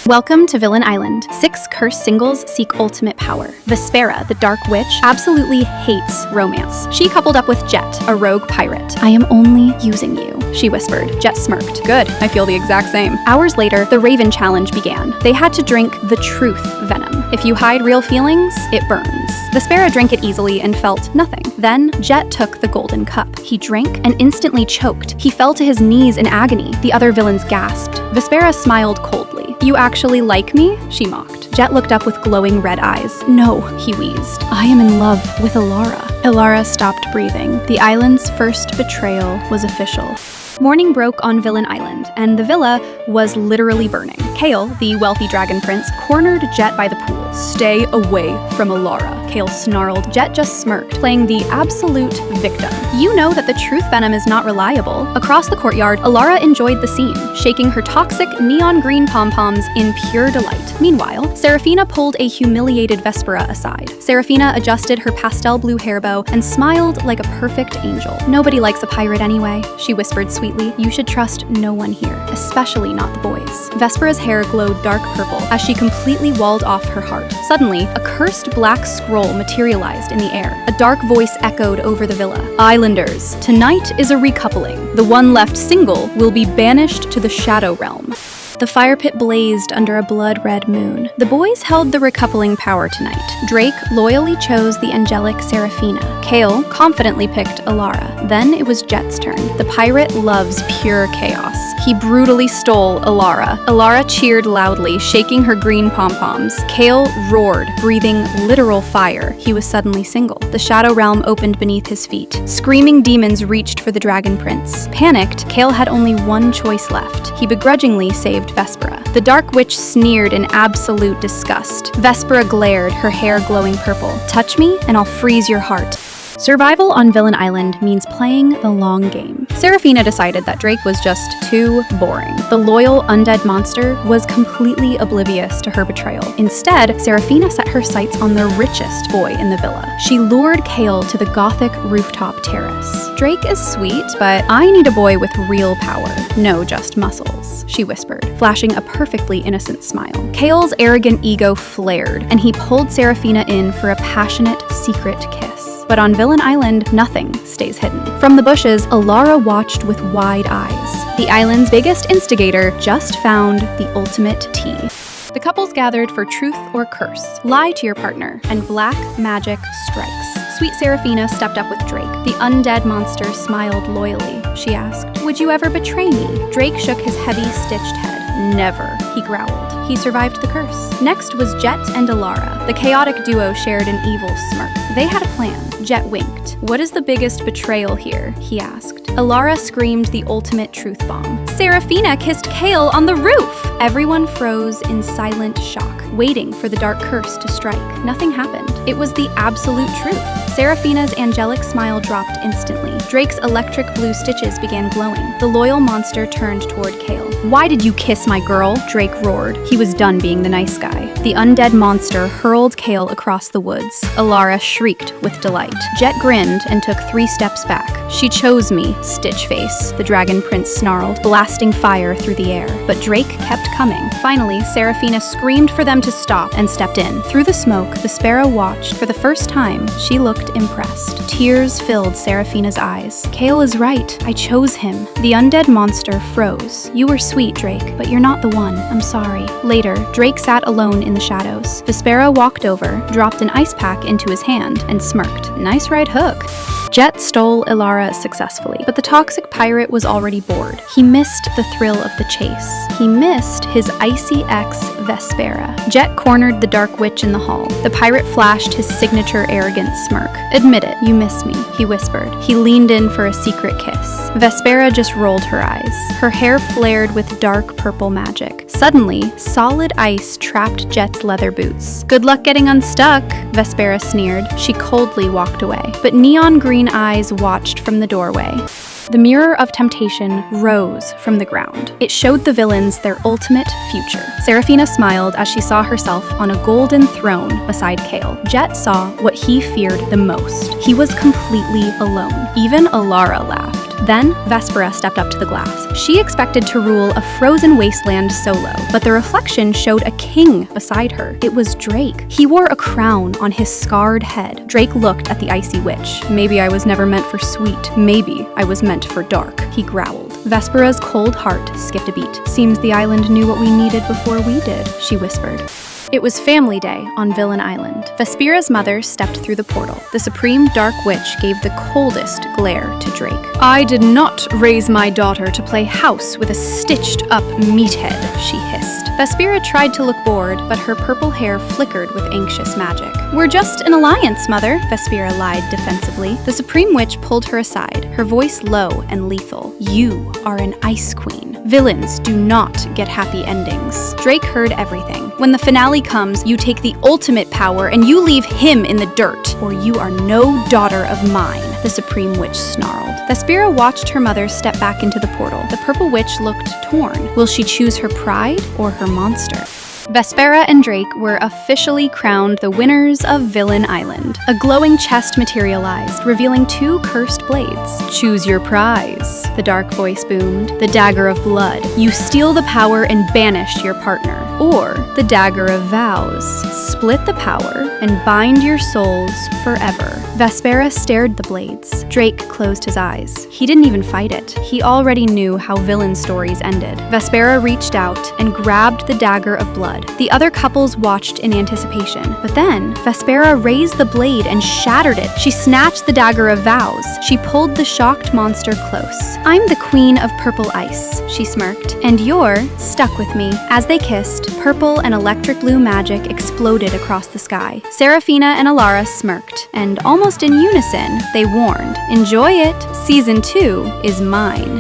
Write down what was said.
Welcome to Villain Island. 6 cursed singles seek ultimate power. Vespera, the dark witch, absolutely hates romance. She coupled up with Jett, a rogue pirate. "I am only using you," she whispered. Jett smirked. "Good, I feel the exact same." Hours later, the Raven challenge began. They had to drink the truth venom. If you hide real feelings, it burns. Vespera drank it easily and felt nothing. Then, Jett took the golden cup. He drank and instantly choked. He fell to his knees in agony. The other villains gasped. Vespera smiled coldly. "You actually like me?" she mocked. Jett looked up with glowing red eyes. "No," he wheezed. "I am in love with Elara." Elara stopped breathing. The island's first betrayal was official. Morning broke on Villain Island, and the villa was literally burning. Kael, the wealthy dragon prince, cornered Jett by the pool. "Stay away from Elara," Kael snarled. Jett just smirked, playing the absolute victim. "You know that the truth venom is not reliable." Across the courtyard, Elara enjoyed the scene, shaking her toxic neon green pom-poms in pure delight. Meanwhile, Seraphina pulled a humiliated Vespera aside. Seraphina adjusted her pastel blue hair bow and smiled like a perfect angel. "Nobody likes a pirate anyway," she whispered sweetly. "You should trust no one here, especially not the boys." Vespera's hair glowed dark purple as she completely walled off her heart. Suddenly, a cursed black scroll materialized in the air. A dark voice echoed over the villa. "Islanders, tonight is a recoupling. The one left single will be banished to the Shadow Realm." The fire pit blazed under a blood-red moon. The boys held the recoupling power tonight. Drake loyally chose the angelic Seraphina. Kael confidently picked Elara. Then it was Jett's turn. The pirate loves pure chaos. He brutally stole Elara. Elara cheered loudly, shaking her green pom-poms. Kael roared, breathing literal fire. He was suddenly single. The Shadow Realm opened beneath his feet. Screaming demons reached for the dragon prince. Panicked, Kael had only one choice left. He begrudgingly saved Vespera. The dark witch sneered in absolute disgust. Vespera glared, her hair glowing purple. "Touch me, and I'll freeze your heart." Survival on Villain Island means playing the long game. Seraphina decided that Drake was just too boring. The loyal undead monster was completely oblivious to her betrayal. Instead, Seraphina set her sights on the richest boy in the villa. She lured Kael to the gothic rooftop terrace. "Drake is sweet, but I need a boy with real power, no just muscles," she whispered, flashing a perfectly innocent smile. Kael's arrogant ego flared, and he pulled Seraphina in for a passionate, secret kiss. But on Villain Island, nothing stays hidden. From the bushes, Elara watched with wide eyes. The island's biggest instigator just found the ultimate tea. The couples gathered for truth or curse, lie to your partner, and black magic strikes. Sweet Seraphina stepped up with Drake. The undead monster smiled loyally. She asked, "Would you ever betray me?" Drake shook his heavy, stitched head. "Never," he growled. He survived the curse. Next was Jett and Elara. The chaotic duo shared an evil smirk. They had a plan. Jett winked. "What is the biggest betrayal here?" he asked. Elara screamed the ultimate truth bomb. "Seraphina kissed Kael on the roof!" Everyone froze in silent shock, waiting for the dark curse to strike. Nothing happened. It was the absolute truth. Seraphina's angelic smile dropped instantly. Drake's electric blue stitches began glowing. The loyal monster turned toward Kael. "Why did you kiss my girl?" Drake roared. He was done being the nice guy. The undead monster hurled Kael across the woods. Elara shrieked with delight. Jett grinned and took 3 steps back. "She chose me, Stitch Face," the dragon prince snarled, blasting fire through the air. But Drake kept coming. Finally, Seraphina screamed for them to stop and stepped in. Through the smoke, Vespera watched. For the first time, she looked impressed. Tears filled Seraphina's eyes. "Kael is right. I chose him." The undead monster froze. "You were sweet, Drake, but you're not the one. I'm sorry." Later, Drake sat alone in the shadows. Vespera walked over, dropped an ice pack into his hand, and smirked. "Nice right hook." Jett stole Elara successfully, but the toxic pirate was already bored. He missed the thrill of the chase. He missed his icy ex, Vespera. Jett cornered the dark witch in the hall. The pirate flashed his signature arrogant smirk. "Admit it, you miss me," he whispered. He leaned in for a secret kiss. Vespera just rolled her eyes. Her hair flared with dark purple magic. Suddenly, solid ice trapped Jett's leather boots. "Good luck getting unstuck," Vespera sneered. She coldly walked away, but neon green eyes watched from the doorway. The mirror of temptation rose from the ground. It showed the villains their ultimate future. Seraphina smiled as she saw herself on a golden throne beside Kael. Jett saw what he feared the most. He was completely alone. Even Elara laughed. Then, Vespera stepped up to the glass. She expected to rule a frozen wasteland solo, but the reflection showed a king beside her. It was Drake. He wore a crown on his scarred head. Drake looked at the icy witch. "Maybe I was never meant for sweet. Maybe I was meant for dark," he growled. Vespera's cold heart skipped a beat. "Seems the island knew what we needed before we did," she whispered. It was family day on Villain Island. Vespera's mother stepped through the portal. The supreme dark witch gave the coldest glare to Drake. "I did not raise my daughter to play house with a stitched-up meathead," she hissed. Vespera tried to look bored, but her purple hair flickered with anxious magic. "We're just an alliance, Mother," Vespera lied defensively. The supreme witch pulled her aside, her voice low and lethal. "You are an ice queen. Villains do not get happy endings." Drake heard everything. "When the finale comes, you take the ultimate power and you leave him in the dirt, or you are no daughter of mine," the supreme witch snarled. Vespera watched her mother step back into the portal. The purple witch looked torn. Will she choose her pride or her monster? Vespera and Drake were officially crowned the winners of Villain Island. A glowing chest materialized, revealing 2 cursed blades. "Choose your prize," the dark voice boomed. "The dagger of blood. You steal the power and banish your partner. Or the dagger of vows. Split the power and bind your souls forever." Vespera stared the blades. Drake closed his eyes. He didn't even fight it. He already knew how villain stories ended. Vespera reached out and grabbed the dagger of blood. The other couples watched in anticipation. But then, Vespera raised the blade and shattered it. She snatched the dagger of vows. She pulled the shocked monster close. "I'm the queen of purple ice," she smirked, "and you're stuck with me." As they kissed, purple and electric blue magic exploded across the sky. Seraphina and Elara smirked, and almost in unison, they warned, "Enjoy it. Season 2 is mine."